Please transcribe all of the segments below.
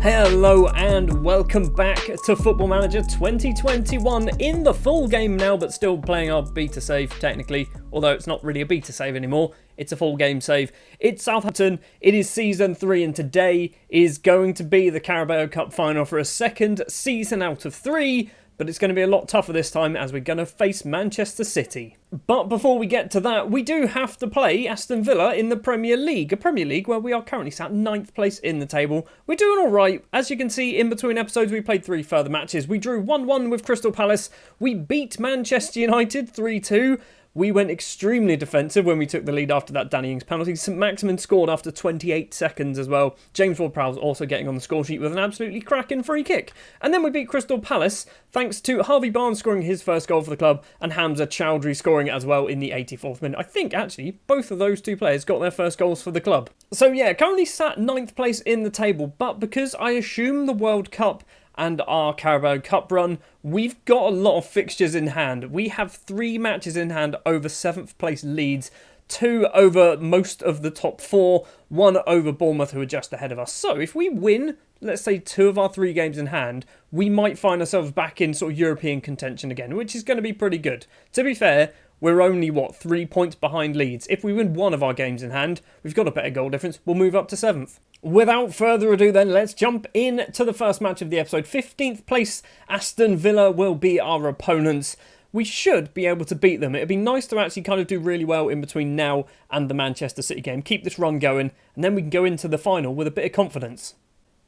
Hello and welcome back to Football Manager 2021 in the full game now, but still playing our beta save technically, although it's not really a beta save anymore, it's a full game save. It's Southampton, it is Season 3 and today is going to be the Carabao Cup final for a second season out of 3, but it's going to be a lot tougher this time as we're going to face Manchester City. But before we get to that, we do have to play Aston Villa in the Premier League. A Premier League where we are currently sat 9th place in the table. We're doing alright. As you can see, in between episodes, we played 3 further matches. We drew 1-1 with Crystal Palace. We beat Manchester United 3-2. We went extremely defensive when we took the lead after that Danny Ings penalty. St Maximin scored after 28 seconds as well. James Ward-Prowse also getting on the score sheet with an absolutely cracking free kick. And then we beat Crystal Palace thanks to Harvey Barnes scoring his first goal for the club and Hamza Chowdhury scoring as well in the 84th minute. I think actually both of those two players got their first goals for the club. So yeah, currently sat 9th place in the table, but because I assume the World Cup and our Carabao Cup run, we've got a lot of fixtures in hand. We have 3 matches in hand over 7th place Leeds, 2 over most of the top 4, 1 over Bournemouth who are just ahead of us. So if we win, let's say 2 of our 3 games in hand, we might find ourselves back in sort of European contention again, which is going to be pretty good. To be fair, we're only, 3 points behind Leeds. If we win 1 of our games in hand, we've got a better goal difference, we'll move up to 7th. Without further ado then, let's jump in to the first match of the episode. 15th place Aston Villa will be our opponents. We should be able to beat them. It'd be nice to actually kind of do really well in between now and the Manchester City game. Keep this run going, and then we can go into the final with a bit of confidence.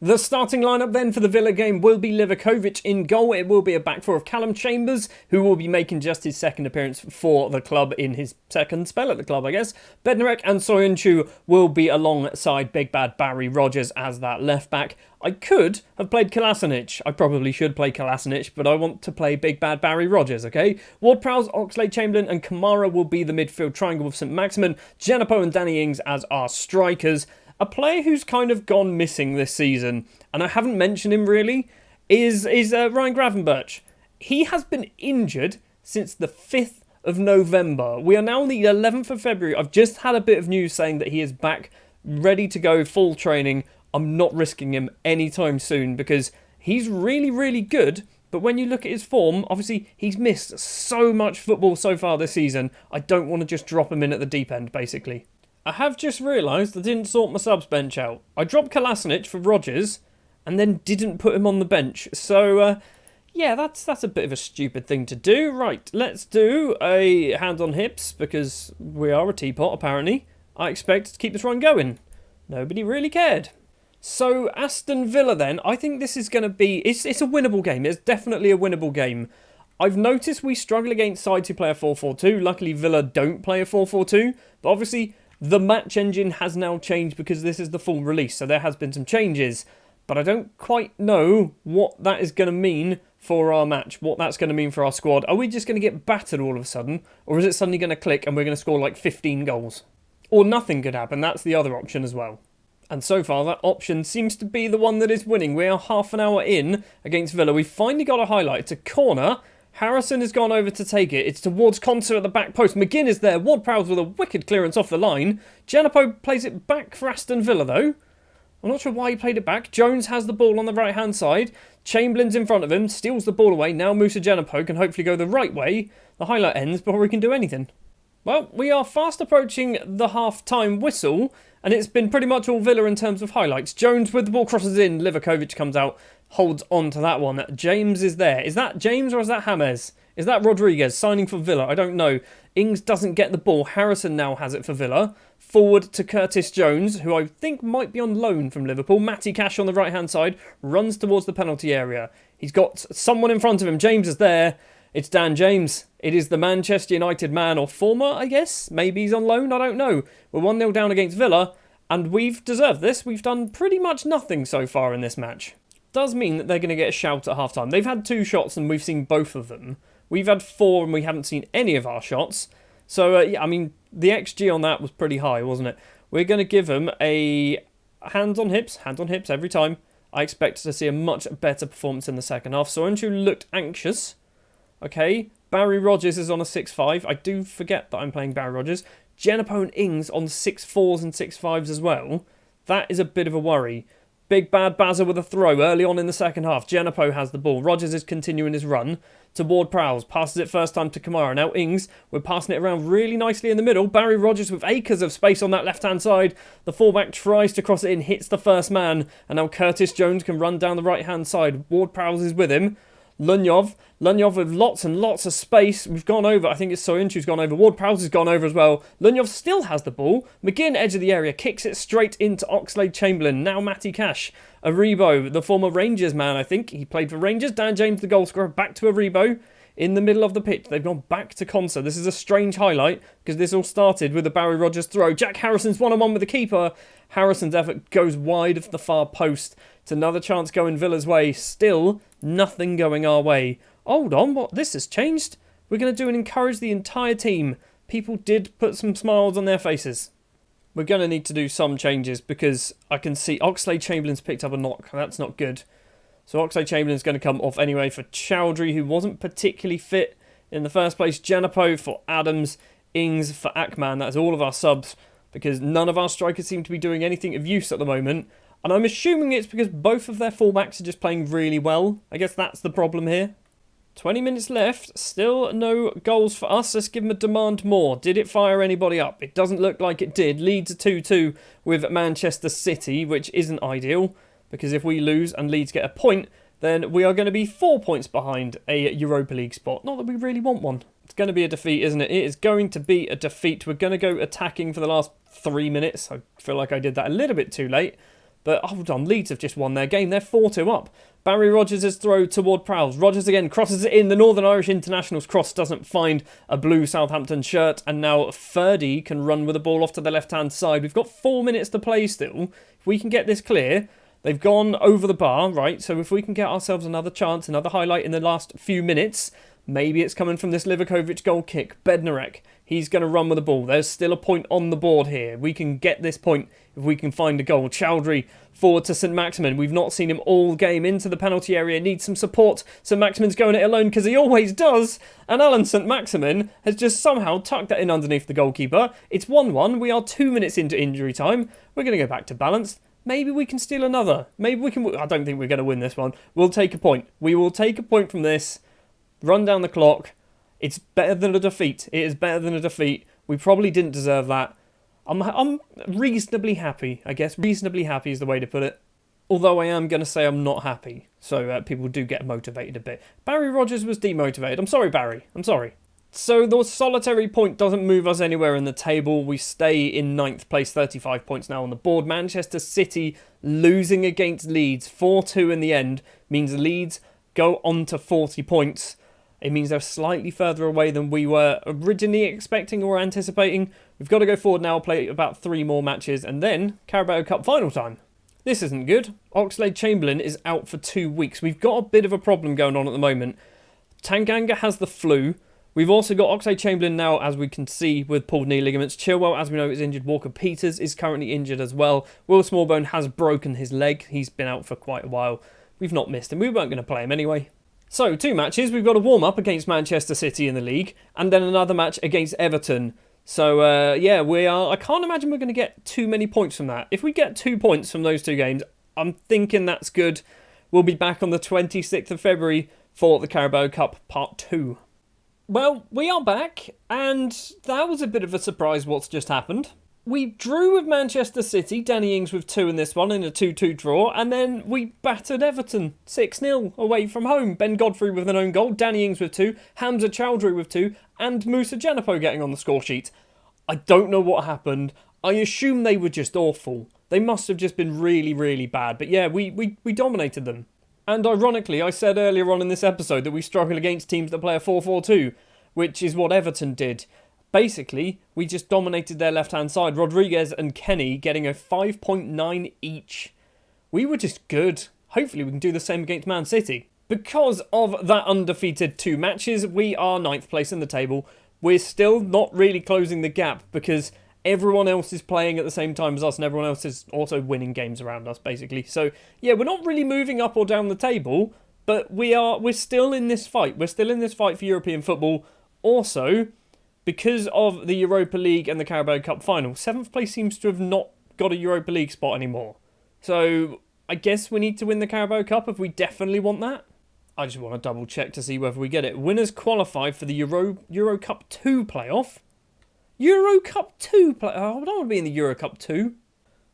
The starting lineup then for the Villa game will be Livakovic in goal. It will be a back four of Callum Chambers, who will be making just his second appearance for the club in his second spell at the club, I guess. Bednarek and Soyuncu will be alongside Big Bad Barry Rogers as that left back. I could have played Kolasinac. I probably should play Kolasinac, but I want to play Big Bad Barry Rogers, okay? Ward-Prowse, Oxlade-Chamberlain and Kamara will be the midfield triangle with St Maximin, Djenepo and Danny Ings as our strikers. A player who's kind of gone missing this season, and I haven't mentioned him really, is Ryan Gravenberch. He has been injured since the 5th of November. We are now on the 11th of February. I've just had a bit of news saying that he is back, ready to go, full training. I'm not risking him anytime soon because he's really, really good. But when you look at his form, obviously he's missed so much football so far this season. I don't want to just drop him in at the deep end, basically. I have just realised I didn't sort my subs bench out. I dropped Kolasinac for Rogers and then didn't put him on the bench. So, yeah, that's a bit of a stupid thing to do. Right, let's do a hand on hips because we are a teapot, apparently. I expect to keep this run going. Nobody really cared. So, Aston Villa then, I think this is going to be... It's a winnable game. It's definitely a winnable game. I've noticed we struggle against sides who play a 4-4-2. Luckily, Villa don't play a 4-4-2. But obviously, the match engine has now changed because this is the full release. So there has been some changes. But I don't quite know what that is going to mean for our match. What that's going to mean for our squad. Are we just going to get battered all of a sudden? Or is it suddenly going to click and we're going to score like 15 goals? Or nothing could happen. That's the other option as well. And so far, that option seems to be the one that is winning. We are half an hour in against Villa. We've finally got a highlight. It's a corner. Harrison has gone over to take it. It's towards Konsa at the back post. McGinn is there. Ward-Prowse with a wicked clearance off the line. Djenepo plays it back for Aston Villa, though. I'm not sure why he played it back. Jones has the ball on the right-hand side. Chamberlain's in front of him. Steals the ball away. Now Moussa Djenepo can hopefully go the right way. The highlight ends before he can do anything. Well, we are fast approaching the half-time whistle. And it's been pretty much all Villa in terms of highlights. Jones with the ball crosses in. Livakovic comes out, holds on to that one. James is there. Is that James or is that James? Is that Rodriguez signing for Villa? I don't know. Ings doesn't get the ball. Harrison now has it for Villa. Forward to Curtis Jones, who I think might be on loan from Liverpool. Matty Cash on the right-hand side. Runs towards the penalty area. He's got someone in front of him. James is there. It's Dan James. It is the Manchester United man, or former, I guess. Maybe he's on loan, I don't know. We're 1-0 down against Villa, and we've deserved this. We've done pretty much nothing so far in this match. Does mean that they're going to get a shout at half-time. They've had 2 shots, and we've seen both of them. We've had 4, and we haven't seen any of our shots. So, yeah, I mean, the XG on that was pretty high, wasn't it? We're going to give them a hands on hips every time. I expect to see a much better performance in the second half. Soyuncu looked anxious. Okay, Barry Rogers is on a 6-5. I do forget that I'm playing Barry Rogers. Djenepo and Ings on 6-4s and 6-5s as well. That is a bit of a worry. Big bad Bazza with a throw early on in the second half. Genepo has the ball. Rogers is continuing his run to Ward-Prowse. Passes it first time to Kamara. Now Ings, we're passing it around really nicely in the middle. Barry Rogers with acres of space on that left-hand side. The fullback tries to cross it in, hits the first man. And now Curtis Jones can run down the right-hand side. Ward-Prowse is with him. Lunyov with lots and lots of space. We've gone over. I think it's Soyunchu's gone over. Ward-Prowse has gone over as well. Lunyov still has the ball. McGinn, edge of the area, kicks it straight into Oxlade-Chamberlain. Now Matty Cash. Aribo, the former Rangers man, I think. He played for Rangers. Dan James, the goal scorer, back to Aribo. In the middle of the pitch, they've gone back to Conser. This is a strange highlight because this all started with a Barry Rogers throw. Jack Harrison's one-on-one with the keeper. Harrison's effort goes wide of the far post. It's another chance going Villa's way. Still, nothing going our way. Hold on, what? This has changed? We're going to do and encourage the entire team. People did put some smiles on their faces. We're going to need to do some changes because I can see Oxlade-Chamberlain's picked up a knock. That's not good. So Oxlade-Chamberlain's going to come off anyway for Chowdhury, who wasn't particularly fit in the first place. Genepo for Adams. Ings for Akman. That's all of our subs because none of our strikers seem to be doing anything of use at the moment. And I'm assuming it's because both of their fullbacks are just playing really well. I guess that's the problem here. 20 minutes left. Still no goals for us. Let's give them a demand more. Did it fire anybody up? It doesn't look like it did. Leeds 2-2 with Manchester City, which isn't ideal. Because if we lose and Leeds get a point, then we are going to be 4 points behind a Europa League spot. Not that we really want one. It's going to be a defeat, isn't it? It is going to be a defeat. We're going to go attacking for the last 3 minutes. I feel like I did that a little bit too late. But hold on, Leeds have just won their game. They're 4-2 up. Barry Rogers' throw toward Prowse. Rogers again crosses it in. The Northern Irish International's cross doesn't find a blue Southampton shirt. And now Ferdy can run with the ball off to the left-hand side. We've got 4 minutes to play still. If we can get this clear... They've gone over the bar, right? So if we can get ourselves another chance, another highlight in the last few minutes, maybe it's coming from this Livakovic goal kick. Bednarek, he's going to run with the ball. There's still a point on the board here. We can get this point if we can find a goal. Chowdhury forward to St Maximin. We've not seen him all game into the penalty area. Needs some support. St Maximin's going it alone because he always does. And Alan St Maximin has just somehow tucked that in underneath the goalkeeper. It's 1-1. We are 2 minutes into injury time. We're going to go back to balanced. Maybe we can steal another. Maybe we can... I don't think we're going to win this one. We'll take a point. We will take a point from this. Run down the clock. It's better than a defeat. It is better than a defeat. We probably didn't deserve that. I'm reasonably happy, I guess. Reasonably happy is the way to put it. Although I am going to say I'm not happy. So people do get motivated a bit. Barry Rogers was demotivated. I'm sorry, Barry. I'm sorry. So the solitary point doesn't move us anywhere in the table. We stay in 9th place, 35 points now on the board. Manchester City losing against Leeds, 4-2 in the end, means Leeds go on to 40 points. It means they're slightly further away than we were originally expecting or anticipating. We've got to go forward now, play about 3 more matches, and then Carabao Cup final time. This isn't good. Oxlade-Chamberlain is out for 2 weeks. We've got a bit of a problem going on at the moment. Tanganga has the flu. We've also got Oxlade-Chamberlain now, as we can see, with pulled knee ligaments. Chilwell, as we know, is injured. Walker-Peters is currently injured as well. Will Smallbone has broken his leg. He's been out for quite a while. We've not missed him. We weren't going to play him anyway. So, 2 matches. We've got a warm-up against Manchester City in the league, and then another match against Everton. So, yeah, we are... I can't imagine we're going to get too many points from that. If we get 2 points from those 2 games, I'm thinking that's good. We'll be back on the 26th of February for the Carabao Cup Part 2. Well, we are back, and that was a bit of a surprise what's just happened. We drew with Manchester City, Danny Ings with 2 in this one, in a 2-2 draw, and then we battered Everton 6-0 away from home. Ben Godfrey with an own goal, Danny Ings with 2, Hamza Chowdhury with 2, and Moussa Genepo getting on the score sheet. I don't know what happened. I assume they were just awful. They must have just been really, really bad. But yeah, we dominated them. And ironically, I said earlier on in this episode that we struggle against teams that play a 4-4-2, which is what Everton did. Basically, we just dominated their left-hand side. Rodriguez and Kenny getting a 5.9 each. We were just good. Hopefully we can do the same against Man City. Because of that undefeated 2 matches, we are 9th place in the table. We're still not really closing the gap because everyone else is playing at the same time as us and everyone else is also winning games around us, basically. So, yeah, we're not really moving up or down the table, but we're still in this fight. We're still in this fight for European football. Also, because of the Europa League and the Carabao Cup final, 7th place seems to have not got a Europa League spot anymore. So I guess we need to win the Carabao Cup if we definitely want that. I just want to double check to see whether we get it. Winners qualify for the Euro Cup 2 playoff. Euro Cup 2 play. Oh, I don't want to be in the Euro Cup 2.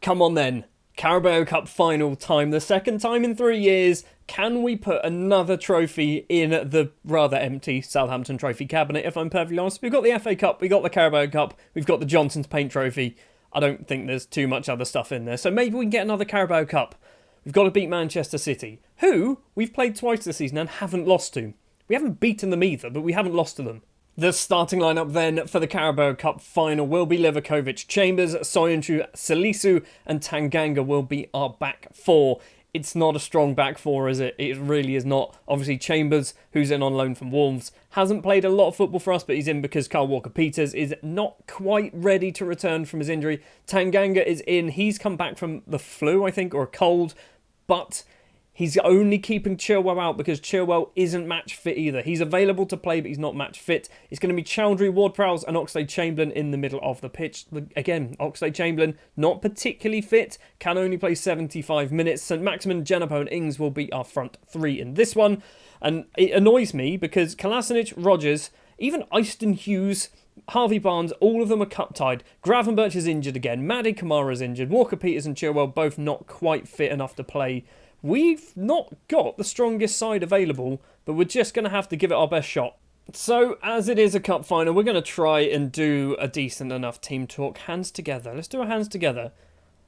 Come on then. Carabao Cup final time. The second time in 3 years. Can we put another trophy in the rather empty Southampton trophy cabinet, if I'm perfectly honest? We've got the FA Cup, we've got the Carabao Cup, we've got the Johnson's Paint Trophy. I don't think there's too much other stuff in there. So maybe we can get another Carabao Cup. We've got to beat Manchester City, who we've played twice this season and haven't lost to. We haven't beaten them either, but we haven't lost to them. The starting lineup then for the Carabao Cup final will be Livakovic, Chambers, Soyuncu, Salisu and Tanganga will be our back four. It's not a strong back four, is it? It really is not. Obviously, Chambers, who's in on loan from Wolves, hasn't played a lot of football for us, but he's in because Kyle Walker-Peters is not quite ready to return from his injury. Tanganga is in. He's come back from the flu, I think, or a cold, but he's only keeping Chilwell out because Chilwell isn't match fit either. He's available to play, but he's not match fit. It's going to be Chowdhury, Ward-Prowse and Oxlade-Chamberlain in the middle of the pitch. Again, Oxlade-Chamberlain, not particularly fit, can only play 75 minutes. St. Maximin, Genepo and Ings will be our front three in this one. And it annoys me because Kolasinac, Rodgers, even Easton Hughes, Harvey Barnes, all of them are cup-tied. Gravenberch is injured again. Mady Kamara is injured. Walker-Peters and Chilwell both not quite fit enough to play. We've not got the strongest side available, but we're just going to have to give it our best shot. So, as it is a cup final, we're going to try and do a decent enough team talk. Hands together. Let's do a hands together.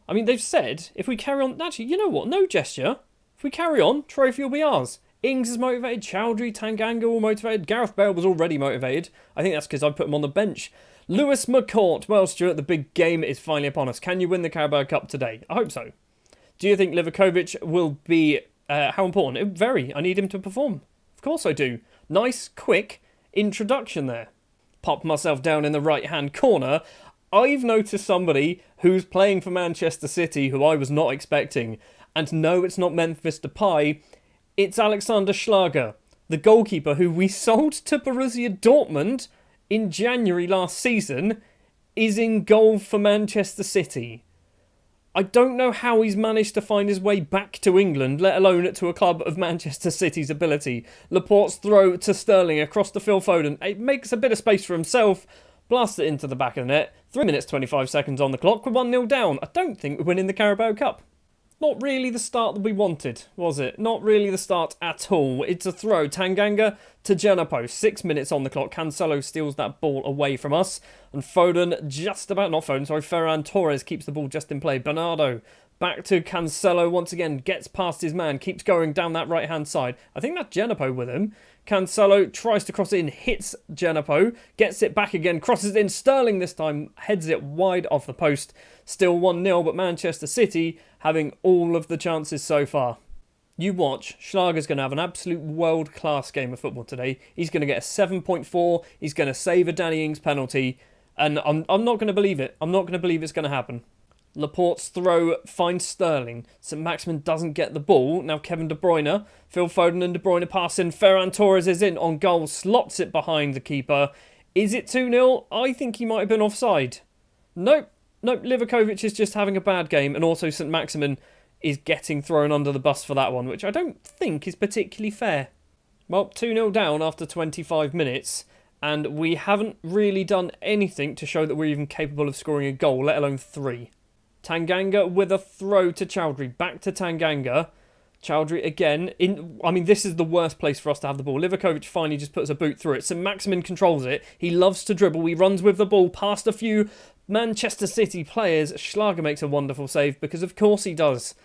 I mean, they've said, if we carry on... Actually, you know what? No gesture. If we carry on, trophy will be ours. Ings is motivated. Chowdhury, Tanganga all motivated. Gareth Bale was already motivated. I think that's because I put him on the bench. Lewis McCourt. Well, Stuart, the big game is finally upon us. Can you win the Carabao Cup today? I hope so. Do you think Livakovic will be... how important? Very. I need him to perform. Of course I do. Nice, quick introduction there. Pop myself down in the right-hand corner. I've noticed somebody who's playing for Manchester City who I was not expecting. And no, it's not Memphis Depay. It's Alexander Schlager, the goalkeeper who we sold to Borussia Dortmund in January last season, is in goal for Manchester City. I don't know how he's managed to find his way back to England, let alone to a club of Manchester City's ability. Laporte's throw to Sterling across to Phil Foden. It makes a bit of space for himself, blasts it into the back of the net. 3 minutes 25 seconds on the clock, we're 1-0 down. I don't think we're winning the Carabao Cup. Not really the start that we wanted, was it? Not really the start at all. It's a throw. Tanganga to Genepo. 6 minutes on the clock. Cancelo steals that ball away from us. And Foden Ferran Torres keeps the ball just in play. Bernardo back to Cancelo once again. Gets past his man. Keeps going down that right-hand side. I think that's Genepo with him. Cancelo tries to cross it in. Hits Genepo. Gets it back again. Crosses it in. Sterling this time heads it wide off the post. Still 1-0, but Manchester City having all of the chances so far. You watch, Schlager's going to have an absolute world-class game of football today. He's going to get a 7.4, he's going to save a Danny Ings penalty, and I'm not going to believe it. I'm not going to believe it's going to happen. Laporte's throw finds Sterling. St. Maximin doesn't get the ball. Now Kevin De Bruyne, Phil Foden and De Bruyne pass in. Ferran Torres is in on goal, slots it behind the keeper. Is it 2-0? I think he might have been offside. Nope, Livakovic is just having a bad game, and also St. Maximin is getting thrown under the bus for that one, which I don't think is particularly fair. Well, 2-0 down after 25 minutes, and we haven't really done anything to show that we're even capable of scoring a goal, let alone 3. Tanganga with a throw to Chowdhury. Back to Tanganga. Chowdhury again. This is the worst place for us to have the ball. Livakovic finally just puts a boot through it. St. Maximin controls it. He loves to dribble. He runs with the ball past a few Manchester City players. Schlager makes a wonderful save because of course he does.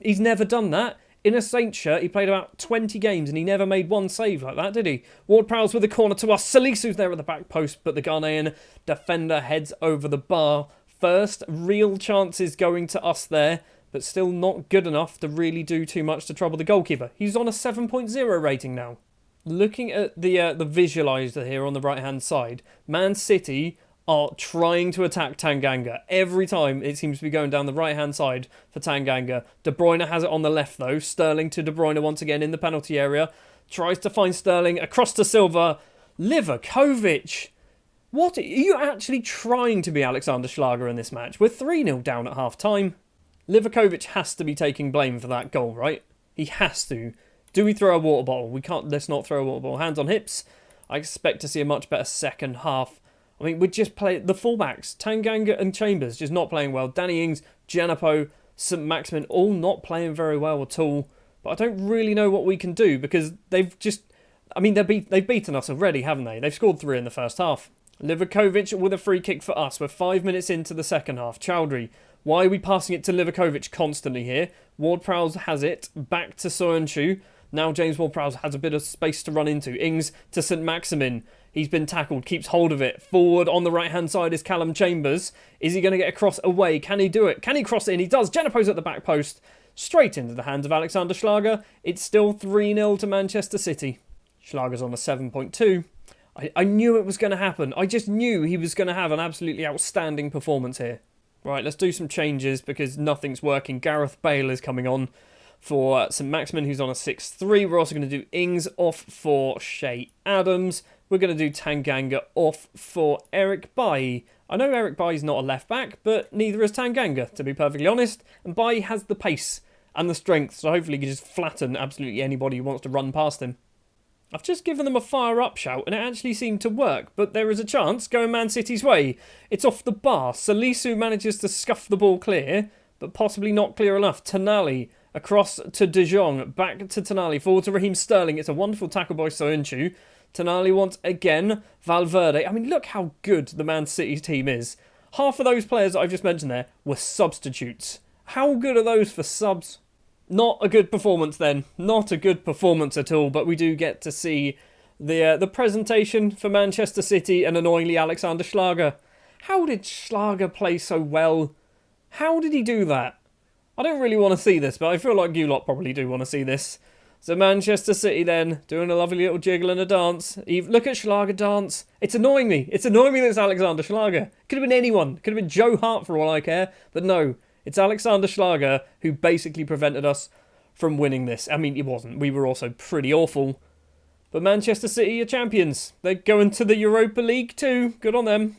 He's never done that. In a Saints shirt, he played about 20 games and he never made one save like that, did he? Ward-Prowse with the corner to us. Salisu's there at the back post, but the Ghanaian defender heads over the bar. First real chances going to us there, but still not good enough to really do too much to trouble the goalkeeper. He's on a 7.0 rating now. Looking at the visualizer here on the right-hand side, Man City are trying to attack Tanganga. Every time it seems to be going down the right-hand side for Tanganga. De Bruyne has it on the left though. Sterling to De Bruyne once again in the penalty area. Tries to find Sterling across to Silva. Livakovic. What? Are you actually trying to be Alexander Schlager in this match? We're 3-0 down at half-time. Livakovic has to be taking blame for that goal, right? He has to. Do we throw a water bottle? We can't. Let's not throw a water bottle. Hands on hips. I expect to see a much better second half. I mean, we just play the fullbacks. Tanganga and Chambers just not playing well. Danny Ings, Janapo, St. Maximin all not playing very well at all. But I don't really know what we can do because they've just... I mean, they've beaten us already, haven't they? They've scored 3 in the first half. Livakovic with a free kick for us. We're 5 minutes into the second half. Chowdhury. Why are we passing it to Livakovic constantly here? Ward-Prowse has it. Back to Soyuncu. Now James Ward-Prowse has a bit of space to run into. Ings to St. Maximin. He's been tackled, keeps hold of it. Forward on the right-hand side is Callum Chambers. Is he going to get a cross away? Can he do it? Can he cross it in? He does. Janapo's at the back post. Straight into the hands of Alexander Schlager. It's still 3-0 to Manchester City. Schlager's on a 7.2. I knew it was going to happen. I just knew he was going to have an absolutely outstanding performance here. Right, let's do some changes because nothing's working. Gareth Bale is coming on for St. Maximin, who's on a 6-3. We're also going to do Ings off for Shea Adams. We're going to do Tanganga off for Eric Bailly. I know Eric Bailly's not a left back, but neither is Tanganga, to be perfectly honest. And Bailly has the pace and the strength, so hopefully he can just flatten absolutely anybody who wants to run past him. I've just given them a fire up shout and it actually seemed to work, but there is a chance going Man City's way. It's off the bar. Salisu manages to scuff the ball clear, but possibly not clear enough. Tonali across to De Jong, back to Tonali, forward to Raheem Sterling. It's a wonderful tackle by Soyuncu. Tonali once again, Valverde. I mean, look how good the Man City team is. Half of those players that I've just mentioned there were substitutes. How good are those for subs? Not a good performance then. Not a good performance at all, but we do get to see the presentation for Manchester City and annoyingly Alexander Schlager. How did Schlager play so well? How did he do that? I don't really want to see this, but I feel like you lot probably do want to see this. So Manchester City then, doing a lovely little jiggle and a dance. Look at Schlager dance. It's annoying me. It's annoying me that it's Alexander Schlager. Could have been anyone. Could have been Joe Hart for all I care. But no, it's Alexander Schlager who basically prevented us from winning this. I mean, it wasn't. We were also pretty awful. But Manchester City are champions. They're going to the Europa League too. Good on them.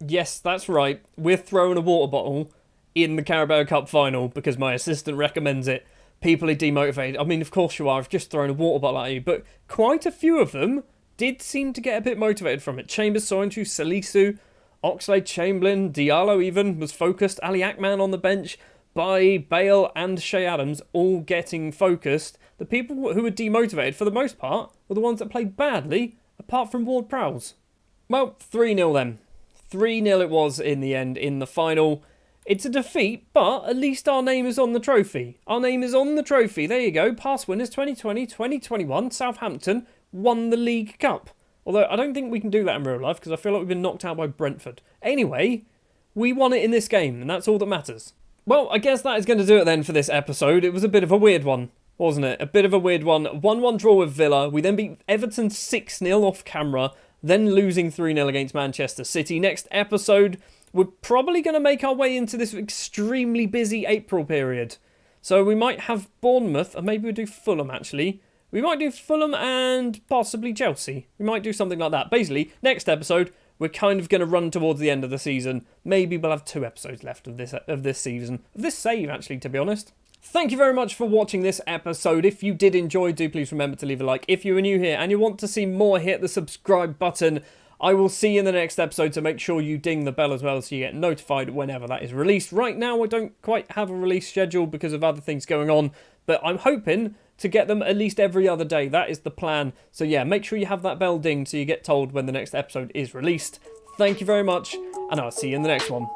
Yes, that's right. We're throwing a water bottle in the Carabao Cup final because my assistant recommends it. People are demotivated. I mean, of course you are. I've just thrown a water bottle at you. But quite a few of them did seem to get a bit motivated from it. Chambers, Soyuncu, Salisu, Oxlade-Chamberlain, Diallo even was focused. Ali Akman on the bench. By Bale and Shea Adams all getting focused. The people who were demotivated, for the most part, were the ones that played badly, apart from Ward-Prowse. Well, 3-0 then. 3-0 it was in the end, in the final. It's a defeat, but at least our name is on the trophy. Our name is on the trophy. There you go. Past winners 2020-2021. Southampton won the League Cup. Although I don't think we can do that in real life because I feel like we've been knocked out by Brentford. Anyway, we won it in this game and that's all that matters. Well, I guess that is going to do it then for this episode. It was a bit of a weird one, wasn't it? A bit of a weird one. 1-1 draw with Villa. We then beat Everton 6-0 off camera. Then losing 3-0 against Manchester City. Next episode, we're probably going to make our way into this extremely busy April period. So we might have Bournemouth, or maybe we'll do Fulham actually. We might do Fulham and possibly Chelsea. We might do something like that. Basically, next episode, we're kind of going to run towards the end of the season. Maybe we'll have 2 episodes left of this season. Of this save, actually, to be honest. Thank you very much for watching this episode. If you did enjoy, do please remember to leave a like. If you are new here and you want to see more, hit the subscribe button. I will see you in the next episode, so make sure you ding the bell as well so you get notified whenever that is released. Right now, I don't quite have a release schedule because of other things going on, but I'm hoping to get them at least every other day. That is the plan. So yeah, make sure you have that bell dinged so you get told when the next episode is released. Thank you very much, and I'll see you in the next one.